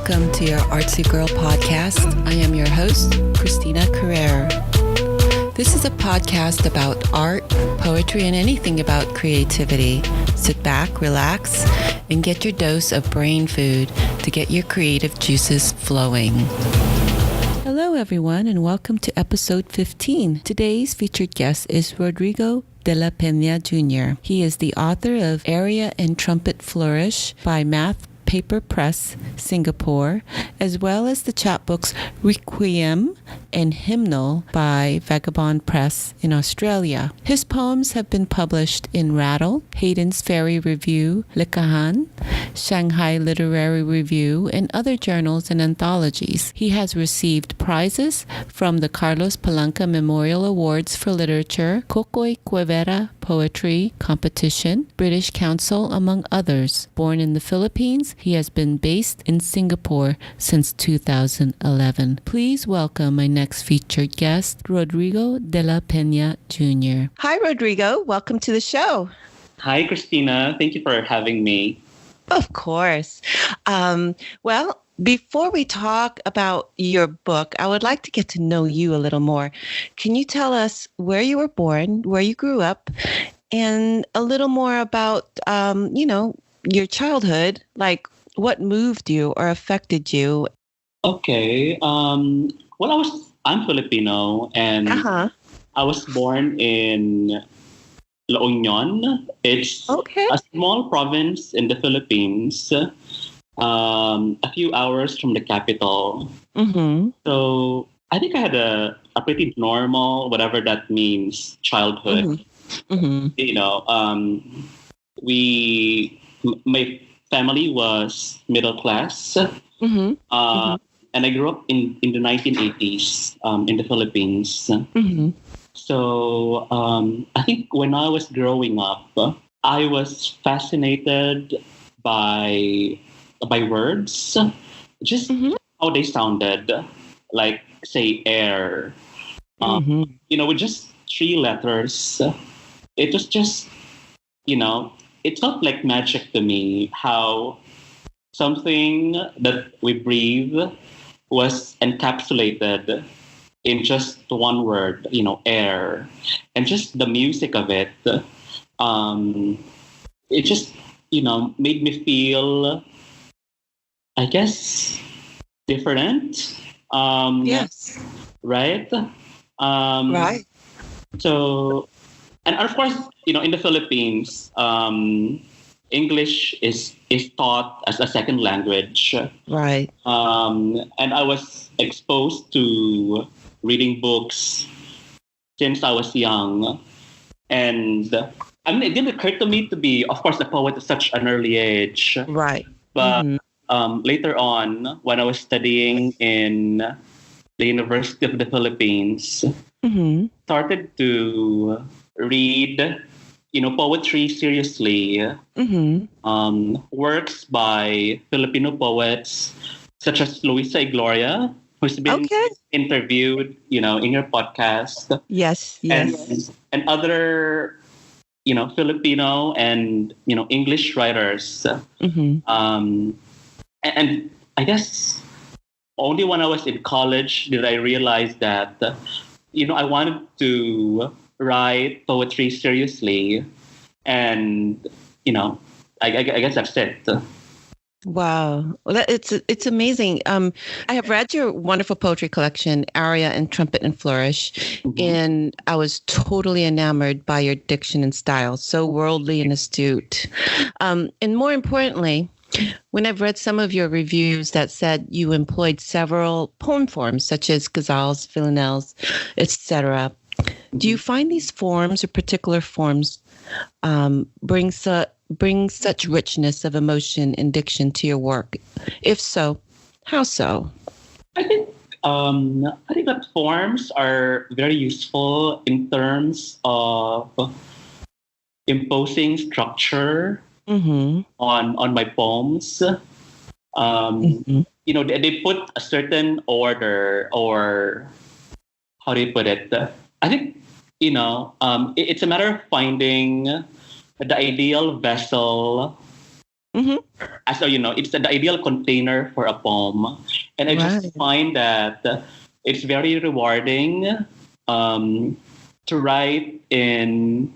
welcome to your Artsy Girl podcast. I am your host, Christina Carrere. This is a podcast about art, poetry, and anything about creativity. Sit back, relax, and get your dose of brain food to get your creative juices flowing. Hello, everyone, and welcome to episode 15. Today's featured guest is Rodrigo Dela Peña Jr. He is the author of Aria and Trumpet Flourish by Math Paper Press, Singapore, as well as the chapbooks Requiem and Hymnal by Vagabond Press in Australia. His poems have been published in Rattle, Hayden's Ferry Review, Likhaan, Shanghai Literary Review, and other journals and anthologies. He has received prizes from the Carlos Palanca Memorial Awards for Literature, Kokoy Guevara Poetry Competition, British Council, among others. Born in the Philippines, he has been based in Singapore since 2011. Please welcome my next featured guest, Rodrigo Dela Peña Jr. Hi, Rodrigo. Welcome to the show. Hi, Christina. Thank you for having me. Of course. Well, before we talk about your book, I would like to get to know you a little more. Can you tell us where you were born, where you grew up, and a little more about, your childhood, like what moved you or affected you? Okay. I'm Filipino, and I was born in La Union. It's a small province in the Philippines, a few hours from the capital. Mm-hmm. So I think I had a pretty normal, whatever that means, childhood. Mm-hmm. My family was middle class, and I grew up in the 1980s in the Philippines. Mm-hmm. So I think when I was growing up, I was fascinated by words, just how they sounded, like say air. With just three letters, it was just it felt like magic to me how something that we breathe was encapsulated in just one word, air. And just the music of it, it just, made me feel, I guess, different. Yes. Right? Right. So, and of course, in the Philippines, English is taught as a second language. Right. And I was exposed to reading books since I was young. And it didn't occur to me to be, of course, a poet at such an early age. Right. But later on, when I was studying in the University of the Philippines, started to read, poetry seriously. Works by Filipino poets such as Luisa Igloria, who's been interviewed, in your podcast. Yes. And other, Filipino and, English writers. And I guess only when I was in college did I realize that, I wanted to write poetry seriously. And, I guess that's it. Wow. Well, it's amazing. I have read your wonderful poetry collection, Aria and Trumpet and Flourish, and I was totally enamored by your diction and style, so worldly and astute. And more importantly, when I've read some of your reviews that said you employed several poem forms, such as ghazals, villanelles, etc., do you find these forms or particular forms bring such richness of emotion and diction to your work? If so, how so? I think that forms are very useful in terms of imposing structure on my poems. They put a certain order, or how do you put it? I think it's a matter of finding the ideal vessel As so, it's the ideal container for a poem. And I just find that it's very rewarding to write in,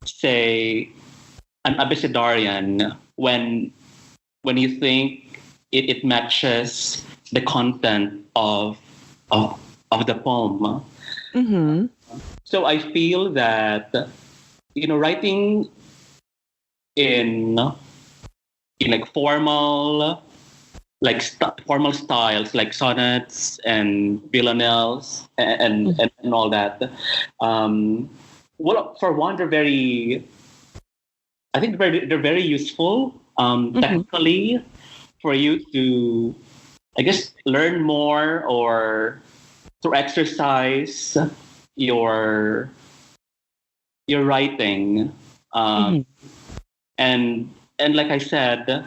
say, an abecedarian when you think it matches the content of the poem. So I feel that writing in like formal styles like sonnets and villanelles and all that. Well, for one, they're very useful technically for you to, I guess, learn more or to exercise your writing. And like I said,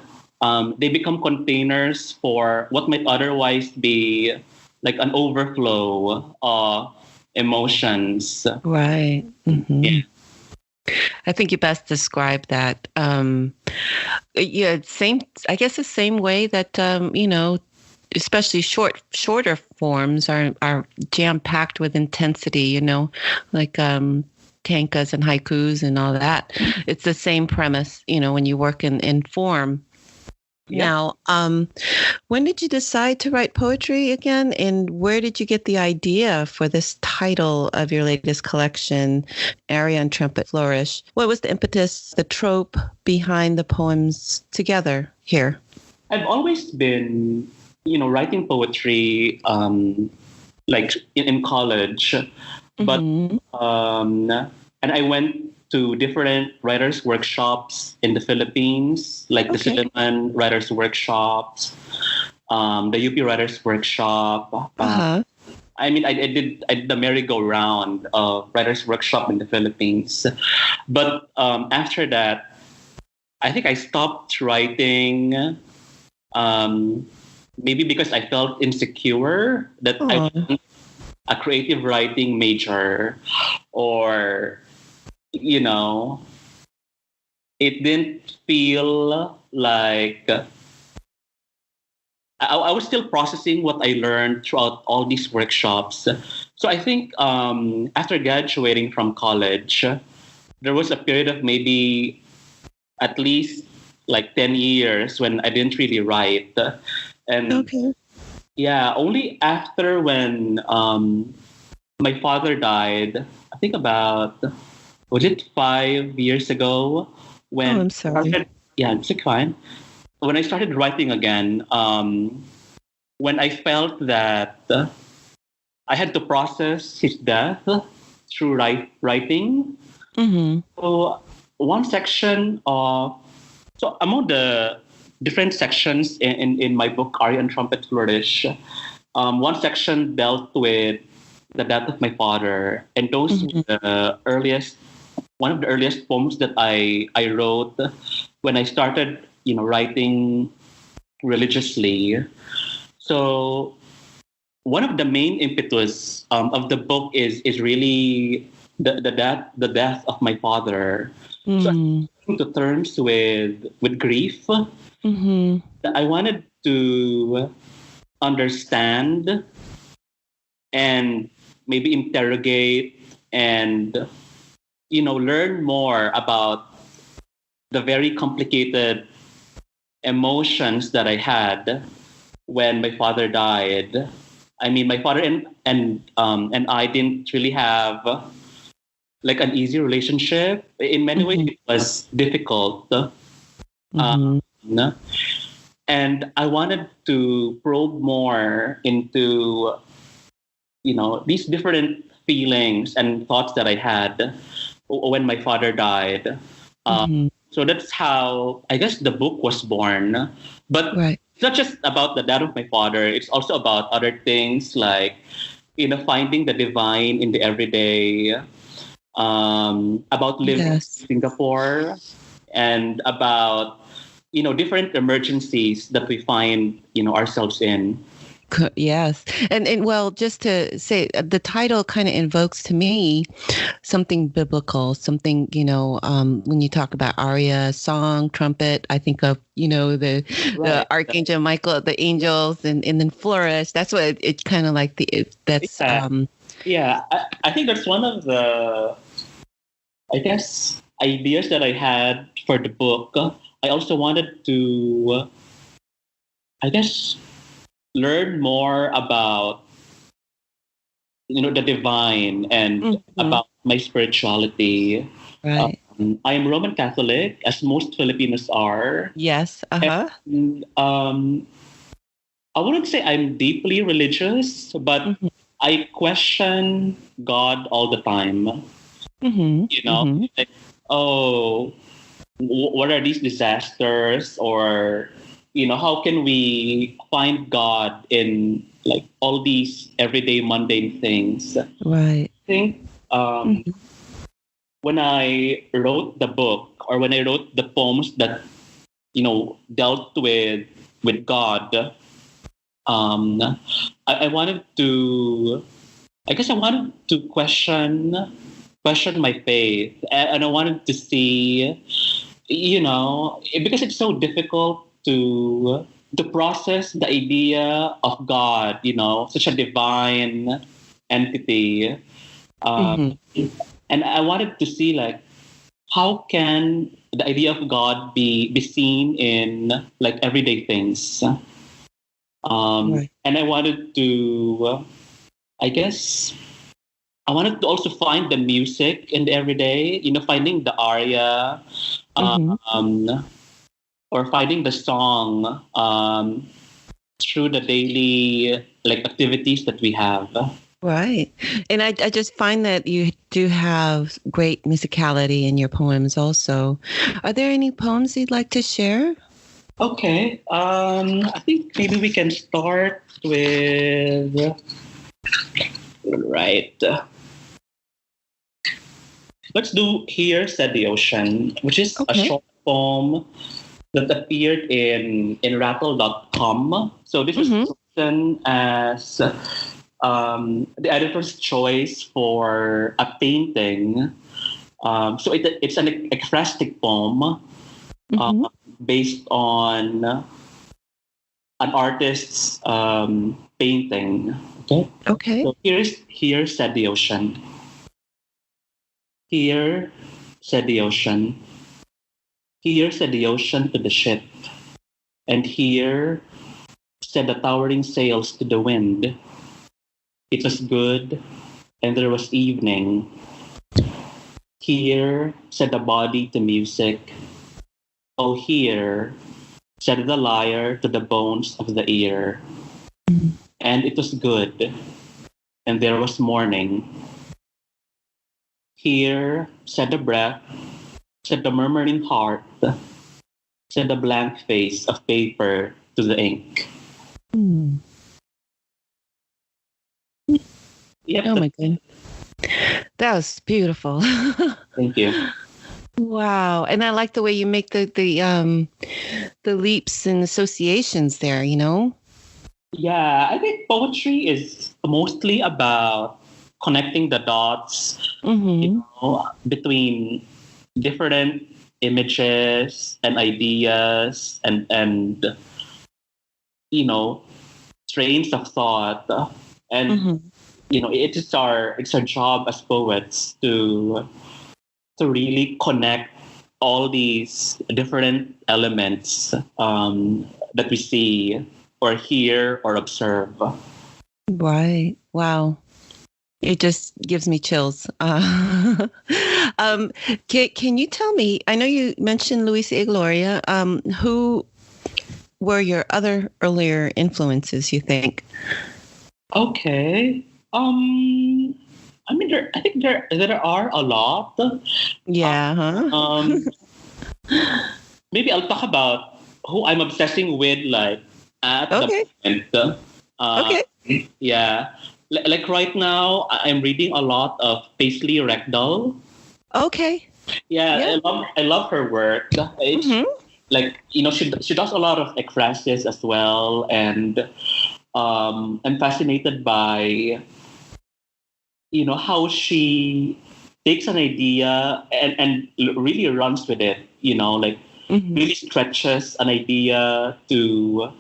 they become containers for what might otherwise be like an overflow of emotions. Right. Yeah. I think you best describe that. I guess the same way that, especially shorter forms are jam-packed with intensity, like tankas and haikus and all that. It's the same premise, when you work in form. Yeah. Now, when did you decide to write poetry again? And where did you get the idea for this title of your latest collection, Aria and Trumpet Flourish? What was the impetus, the trope behind the poems together here? I've always been, writing poetry, like in college, but and I went to different writers' workshops in the Philippines, like the Silliman Writers' Workshops, the UP Writers' Workshop. I did the merry-go-round Writers' Workshop in the Philippines. But after that, I think I stopped writing, maybe because I felt insecure that I wasn't a creative writing major, or it didn't feel like I was still processing what I learned throughout all these workshops. So I think after graduating from college, there was a period of maybe at least like 10 years when I didn't really write. And only after when my father died, I think about, was it 5 years ago? When I'm sorry. It's fine. When I started writing again, when I felt that I had to process his death through writing. So one section so among the different sections in my book, Aria and Trumpet Flourish, one section dealt with the death of my father, and those were one of the earliest poems that I wrote when I started, writing religiously. So one of the main impetus of the book is really the death of my father. So I came to terms with grief. I wanted to understand and maybe interrogate and learn more about the very complicated emotions that I had when my father died. I mean, my father and I didn't really have like an easy relationship. In many ways, it was difficult. And I wanted to probe more into, these different feelings and thoughts that I had when my father died. So that's how I guess the book was born. But it's not just about the death of my father. It's also about other things like, finding the divine in the everyday, about living in Singapore, and about, different emergencies that we find, ourselves in. Yes. And well, just to say, the title kind of invokes to me something biblical, something, when you talk about aria, song, trumpet, I think of, the Archangel Michael, the angels, and then flourish. That's what it kind of like that's. I think that's one of the, I guess, ideas that I had for the book. I also wanted to, I guess, learn more about the divine and about my spirituality. Right. I am Roman Catholic, as most Filipinos are. Yes. And, I wouldn't say I'm deeply religious, but I question God all the time. Like, what are these disasters? Or how can we find God in like all these everyday mundane things? Right. I think when I wrote the book, or when I wrote the poems that dealt with God, I wanted to, I guess I wanted to question my faith, and I wanted to see, because it's so difficult to process the idea of God, such a divine entity. And I wanted to see, like, how can the idea of God be seen in like everyday things. And I wanted to, I guess, I wanted to also find the music in the everyday, finding the aria, or finding the song through the daily like activities that we have. Right. And I just find that you do have great musicality in your poems also. Are there any poems you'd like to share? Okay. I think maybe we can start with, right. Let's do Here Said the Ocean, which is a short poem that appeared in Rattle.com. So this was written as the editor's choice for a painting. So it's an ekphrastic poem based on an artist's painting. Okay. So Here Said the Ocean. Here said the ocean. Here said the ocean to the ship. And here said the towering sails to the wind. It was good, and there was evening. Here said the body to music. Oh, here said the lyre to the bones of the ear. And it was good, and there was morning. Here said the breath, said the murmuring heart, said the blank face of paper to the ink. Yep. Oh my goodness. That was beautiful. Thank you. Wow. And I like the way you make the leaps and associations there, Yeah, I think poetry is mostly about connecting the dots between different images and ideas and trains of thought. And it's our job as poets to really connect all these different elements that we see or hear or observe. Right. Wow. It just gives me chills. Can you tell me, I know you mentioned Luis y Gloria, who were your other earlier influences, you think? Okay. I think there are a lot. Yeah. Maybe I'll talk about who I'm obsessing with, like at the moment. Yeah. Like right now, I'm reading a lot of Paisley Rekdal. Okay. Yeah. I love her work. It's, like she does a lot of ekphrasis as well, and I'm fascinated by, how she takes an idea and really runs with it, like really stretches an idea to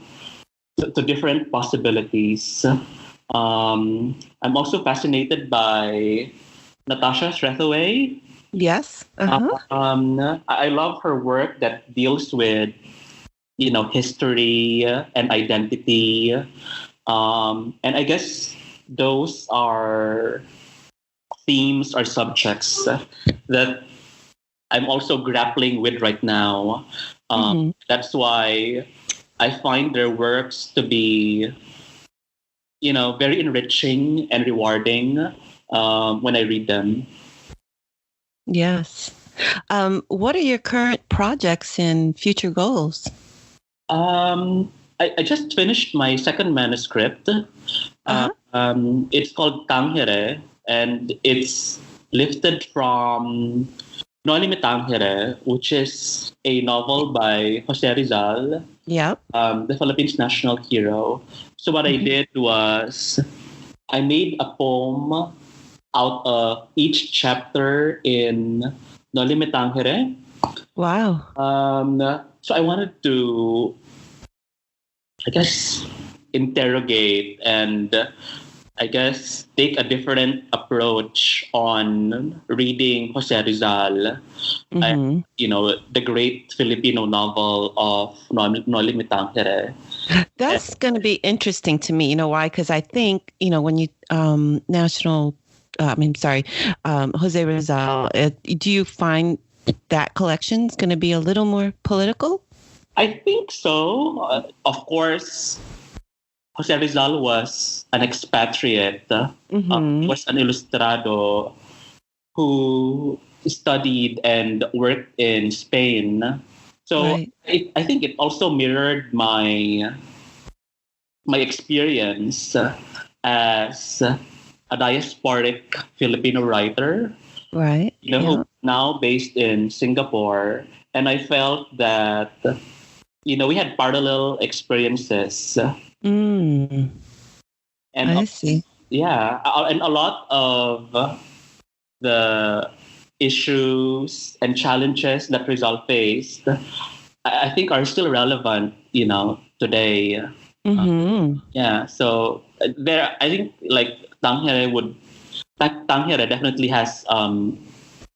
different possibilities. I'm also fascinated by Natasha Trethewey. Yes. Uh-huh. I love her work that deals with, history and identity. And I guess those are themes or subjects that I'm also grappling with right now. That's why I find their works to be, very enriching and rewarding when I read them. Yes. What are your current projects and future goals? I just finished my second manuscript. It's called Tangere, and it's lifted from Noli Me Tangere, which is a novel by Jose Rizal, the Philippines' national hero. So what I did was I made a poem out of each chapter in Noli Me Tangere. Wow. So I wanted to, I guess, interrogate and take a different approach on reading Jose Rizal, and, the great Filipino novel of Noli Me Tangere. That's going to be interesting to me. You know why? Because I think, when you Jose Rizal, do you find that collection is going to be a little more political? I think so. Of course, Jose Rizal was an expatriate, was an ilustrado who studied and worked in Spain. So I think it also mirrored my experience as a diasporic Filipino writer, who now based in Singapore. And I felt that, we had parallel experiences. And I see. Yeah. And a lot of the issues and challenges that Rizal faced, I think are still relevant, today. Yeah. So there, I think Tangere definitely has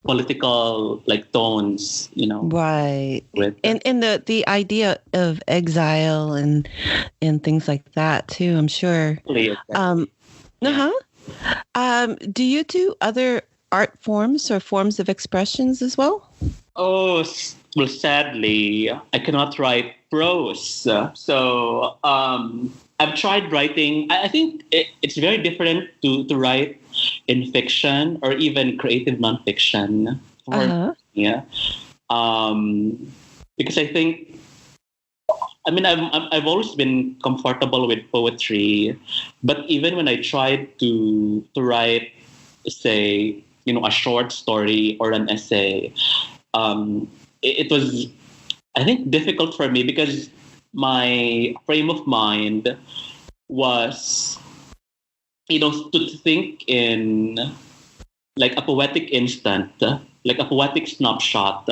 political tones, right. With and the idea of exile and things like that too, I'm sure. Exactly. Do you do other art forms or forms of expressions as well? Oh, well, sadly, I cannot write prose. So I've tried writing. I think it's very different to write in fiction or even creative nonfiction. Because I think, I've always been comfortable with poetry, but even when I tried to write, say, a short story or an essay, it was, I think, difficult for me because my frame of mind was, to think in a poetic instant, like a poetic snapshot,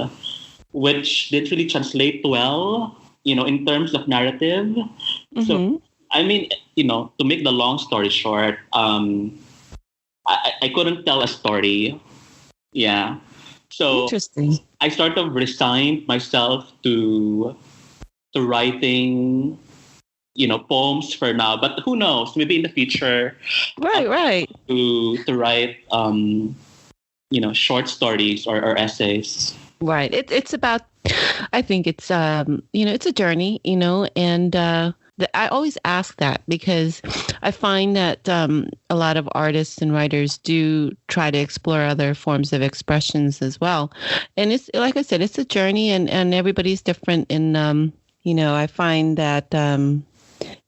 which didn't really translate well, in terms of narrative. So, to make the long story short, I couldn't tell a story. Yeah. So interesting. I sort of resigned myself to writing, poems for now. But who knows? Maybe in the future, right. To write, short stories or essays. Right. It's about. I think it's it's a journey, and I always ask that because I find that a lot of artists and writers do try to explore other forms of expressions as well. And it's, like I said, it's a journey and everybody's different. And, I find that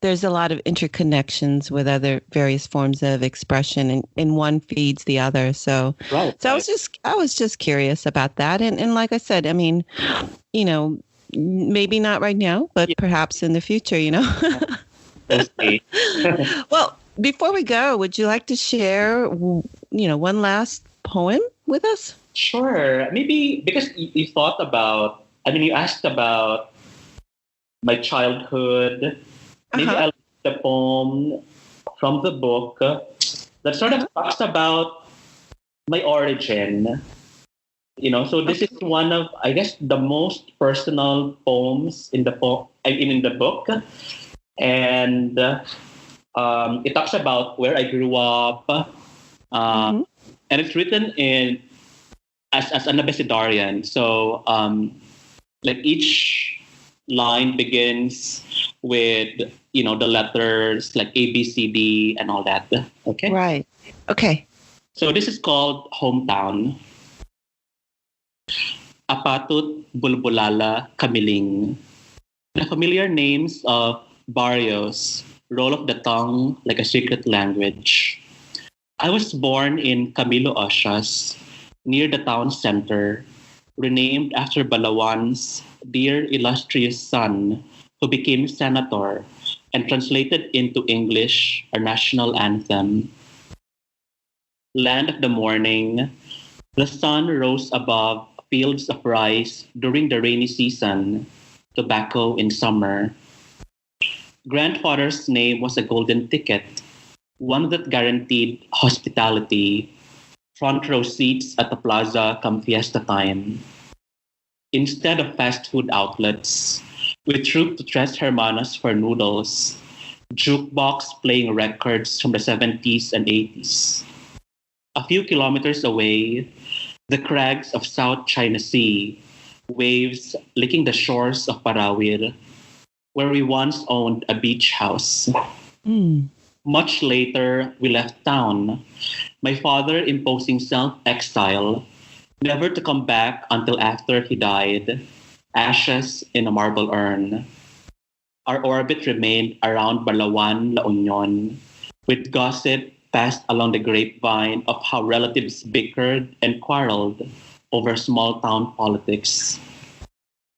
there's a lot of interconnections with other various forms of expression and one feeds the other. So, I was just curious about that. And like I said, maybe not right now, but perhaps in the future, Mostly. Well, before we go, would you like to share, one last poem with us? Sure. Maybe because you thought about, you asked about my childhood. Maybe I'll read the poem from the book that sort of talks about my origin. So this is one of, I guess, the most personal poems in the book. And it talks about where I grew up, and it's written in as an Abecedarian. So, like each line begins with the letters like A, B, C, D, and all that. Okay. Right. Okay. So this is called Hometown. Apatut, Bulbulala, Kamiling. The familiar names of barrios roll off the tongue like a secret language. I was born in Camilo Osias, near the town center, renamed after Balawan's dear illustrious son, who became senator and translated into English our national anthem. Land of the morning, the sun rose above fields of rice during the rainy season, tobacco in summer. Grandfather's name was a golden ticket, one that guaranteed hospitality, front row seats at the plaza come fiesta time. Instead of fast food outlets, we trooped to Tres Hermanas for noodles, jukebox playing records from the 70s and 80s. A few kilometers away, the crags of South China Sea, waves licking the shores of Parawir, where we once owned a beach house. Much later, we left town, my father imposing self-exile, never to come back until after he died, ashes in a marble urn. Our orbit remained around Balawan, La Union, with gossip passed along the grapevine of how relatives bickered and quarreled over small-town politics.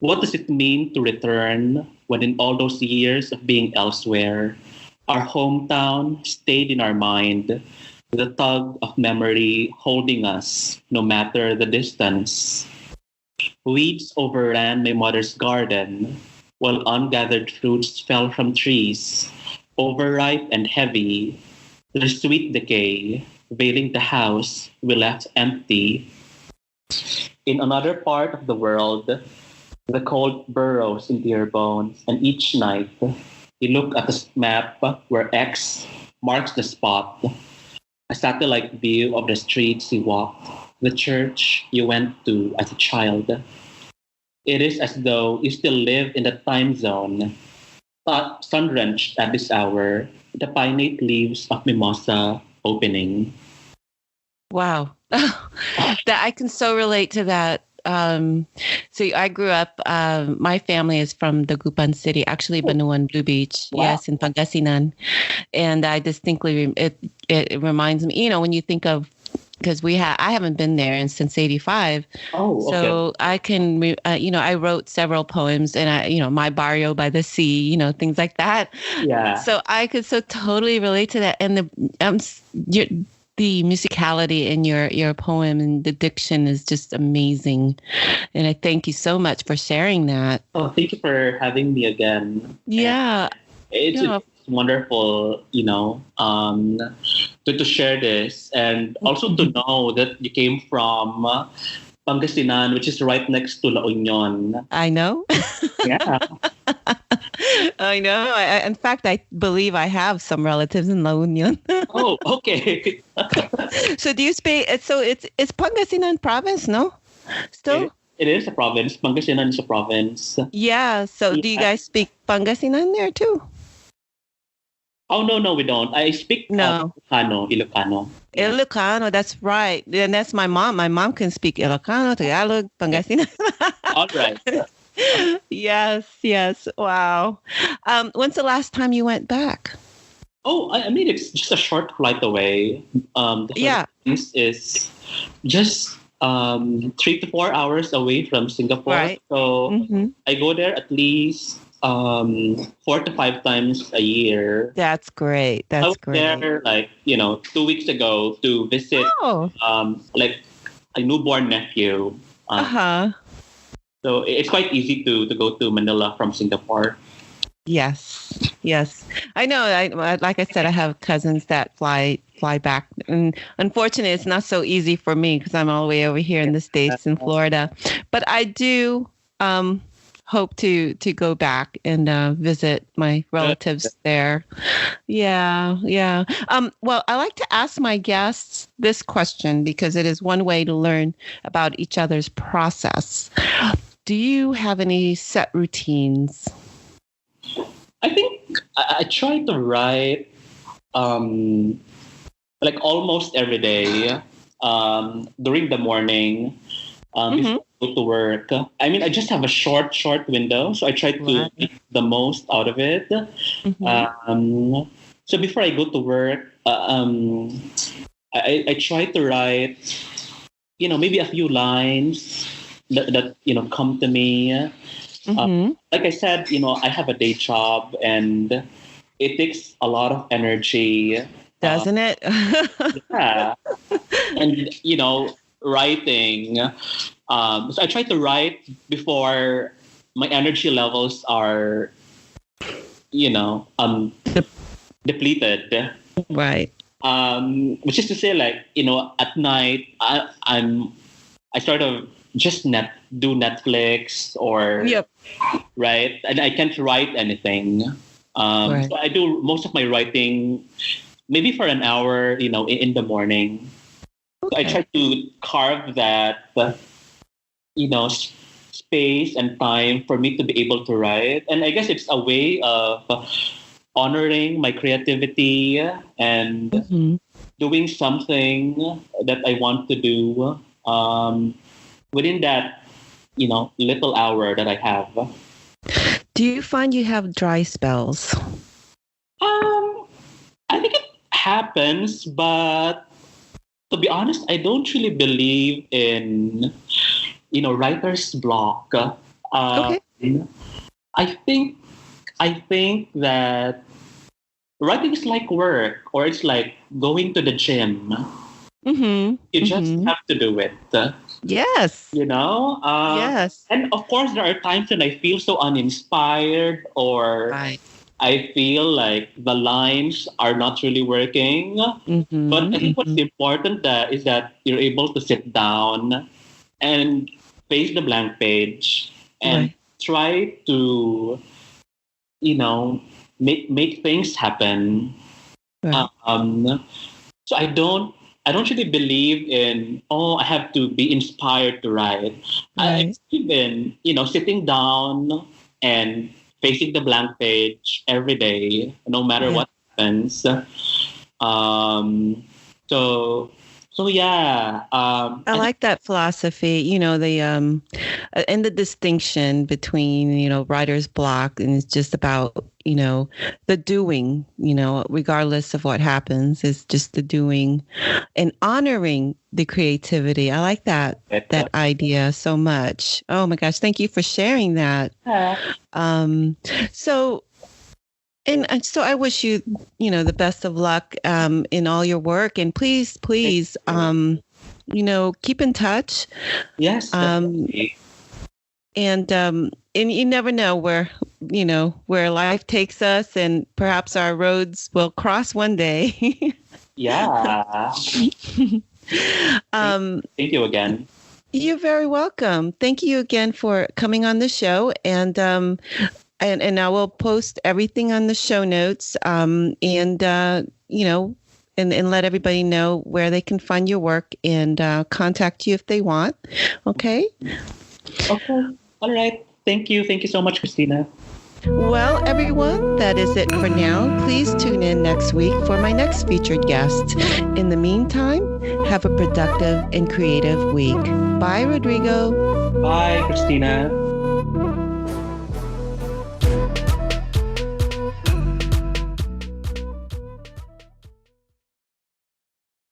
What does it mean to return when in all those years of being elsewhere, our hometown stayed in our mind, the tug of memory holding us no matter the distance? Weeds overran my mother's garden, while ungathered fruits fell from trees, overripe and heavy, their sweet decay veiling the house we left empty. In another part of the world, the cold burrows into your bones, and each night you look at the map where X marks the spot, a satellite view of the streets you walked, the church you went to as a child. It is as though you still live in the time zone, sun-drenched at this hour, the pinnate leaves of mimosa opening. Wow. That I can so relate to that. So I grew up, my family is from the Gupan city, actually Banuan Blue Beach. Wow. Yes, in Pangasinan. And I distinctly, it reminds me, when you think of, because I haven't been there since 85. Oh, okay. So I can, I wrote several poems and My Barrio by the Sea, things like that. Yeah. So I could so totally relate to that. And the musicality in your poem and the diction is just amazing. And I thank you so much for sharing that. Oh, thank you for having me again. Yeah. It's wonderful, to share this, and also to know that you came from Pangasinan, which is right next to La Union. I know. Yeah. I know. In fact, I believe I have some relatives in La Union. Oh, okay. So do you speak? So it's Pangasinan province, no? Still. It is a province. Pangasinan is a province. Yeah. So do you guys speak Pangasinan there too? Oh, no, we don't. I speak Ilocano. Ilocano, that's right. And that's my mom. My mom can speak Ilocano, Tagalog, Pangasinan. All right. Yes. Wow. When's the last time you went back? Oh, it's just a short flight away. The Philippines is just 3 to 4 hours away from Singapore. Right. So I go there at least 4 to 5 times a year. That's great. I That's was great. there 2 weeks ago to visit like a newborn nephew. So it's quite easy to go to Manila from Singapore. Yes. I know. Like I said, I have cousins that fly back, and unfortunately, it's not so easy for me because I'm all the way over here in the States in Florida. But I do hope to go back and visit my relatives there. Yeah. Well, I like to ask my guests this question because it is one way to learn about each other's process. Do you have any set routines? I think I try to write like almost every day during the morning before I go to work. I mean, I just have a short window, so I try to make the most out of it. So before I go to work, I try to write, maybe a few lines that come to me. Like I said, I have a day job and it takes a lot of energy. Doesn't it? Yeah. And, writing. So I try to write before my energy levels are, depleted. Right. Which is to say, at night, I sort of just do Netflix or right, and I can't write anything. So I do most of my writing maybe for an hour, in the morning. So I try to carve that, space and time for me to be able to write, and I guess it's a way of honoring my creativity and doing something that I want to do. Within that, little hour that I have. Do you find you have dry spells? I think it happens, but to be honest, I don't really believe in, writer's block. Okay. I think that writing is like work, or it's like going to the gym. You just have to do it. Yes. Yes. And of course, there are times when I feel so uninspired, or I feel like the lines are not really working. But I think what's important is that you're able to sit down and face the blank page and try to, make things happen. So I don't really believe in, I have to be inspired to write. I believe in, sitting down and facing the blank page every day, no matter what happens. So yeah. I like that philosophy, the and the distinction between, writer's block, and it's just about, the doing, regardless of what happens, it's just the doing and honoring the creativity. I like that idea so much. Oh my gosh. Thank you for sharing that. So I wish you, the best of luck in all your work, and please, keep in touch. Yes. And you never know where life takes us, and perhaps our roads will cross one day. Yeah. Thank you again. You're very welcome. Thank you again for coming on the show, and I will post everything on the show notes, and let everybody know where they can find your work and contact you if they want. Okay? Okay. All right. Thank you. Thank you so much, Christina. Well, everyone, that is it for now. Please tune in next week for my next featured guest. In the meantime, have a productive and creative week. Bye, Rodrigo. Bye, Christina.